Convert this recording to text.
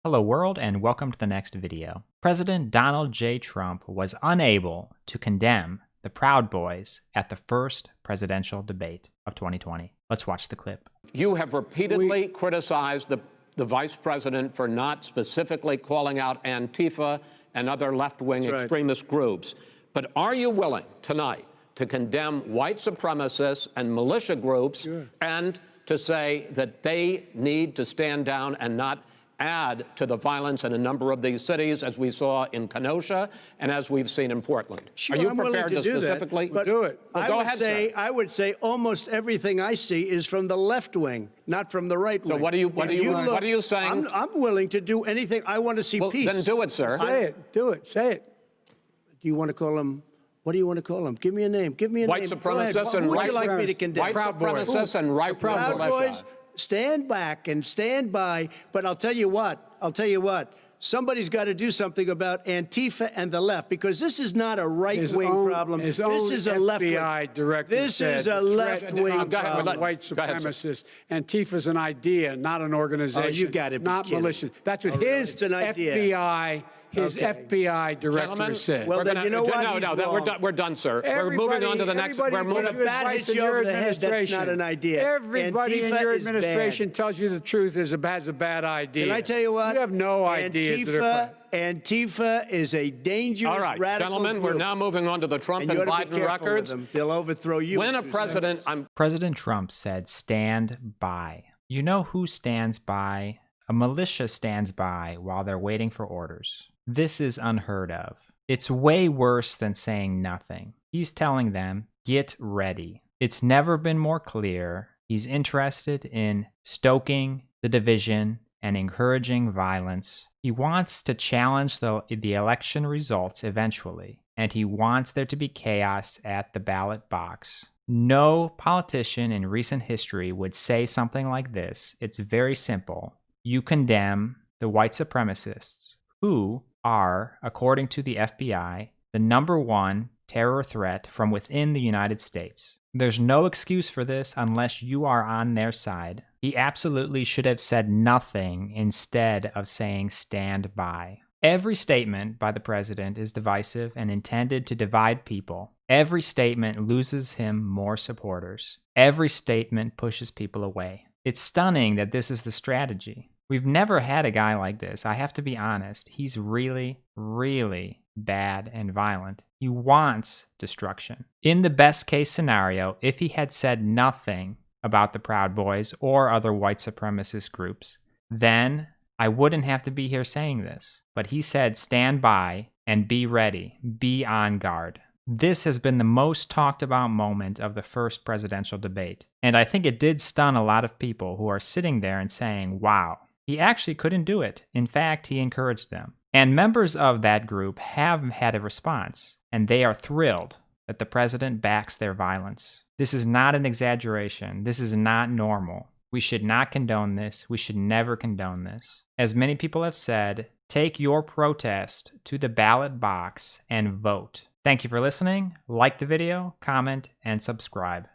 Hello world and welcome to the next video. President Donald J. Trump was unable to condemn the Proud Boys at the first presidential debate of 2020. Let's watch the clip. You have repeatedly criticized the vice president for not specifically calling out Antifa and other left-wing extremist groups. But are you willing tonight to condemn white supremacists and militia groups and to say that they need to stand down and not add to the violence in a number of these cities, as we saw in Kenosha and as we've seen in Portland? Sure, are you I'm prepared to specifically do it? Well, go ahead, sir. I would say almost everything I see is from the left wing, not from the right wing. So what are you saying? I'm willing to do anything. I want to see peace. Then do it, sir. Say it. Do it. Say it. Do you want to call them? What do you want to call them? Give me a name. Give me a white name. Supremacists and who would white you like me to condemn? White supremacists and right Proud Boys. Stand back and stand by. But I'll tell you what. Somebody's got to do something about Antifa and the left, because this is not a right-wing problem. This is a left-wing. This is a left-wing problem. White supremacist. Antifa's an idea, not an organization. Oh, you got to be not kidding. Militia. That's what his FBI. His FBI director Gentlemen, said. Well, then you know what? No, we're done, sir. We're moving on to the next. We're moving. When a bat hits you over the head, that's not an idea. Everybody Antifa in your administration tells you the truth has a bad idea. Can I tell you what? You have no ideas. Antifa is a dangerous, all right, radical gentlemen, group. We're now moving on to the Trump and Biden records. They'll overthrow you. When a president, President Trump said, "Stand by." You know who stands by? A militia stands by while they're waiting for orders. This is unheard of. It's way worse than saying nothing. He's telling them, get ready. It's never been more clear. He's interested in stoking the division and encouraging violence. He wants to challenge the election results eventually, and he wants there to be chaos at the ballot box. No politician in recent history would say something like this. It's very simple. You condemn the white supremacists, who are, according to the FBI, the #1 terror threat from within the United States. There's no excuse for this unless you are on their side. He absolutely should have said nothing instead of saying stand by. Every statement by the president is divisive and intended to divide people. Every statement loses him more supporters. Every statement pushes people away. It's stunning that this is the strategy. We've never had a guy like this. I have to be honest. He's really, really bad and violent. He wants destruction. In the best case scenario, if he had said nothing about the Proud Boys or other white supremacist groups, then I wouldn't have to be here saying this. But he said stand by and be ready. Be on guard. This has been the most talked about moment of the first presidential debate. And I think it did stun a lot of people who are sitting there and saying, wow. He actually couldn't do it. In fact, he encouraged them. And members of that group have had a response, and they are thrilled that the president backs their violence. This is not an exaggeration. This is not normal. We should not condone this. We should never condone this. As many people have said, take your protest to the ballot box and vote. Thank you for listening. Like the video, comment, and subscribe.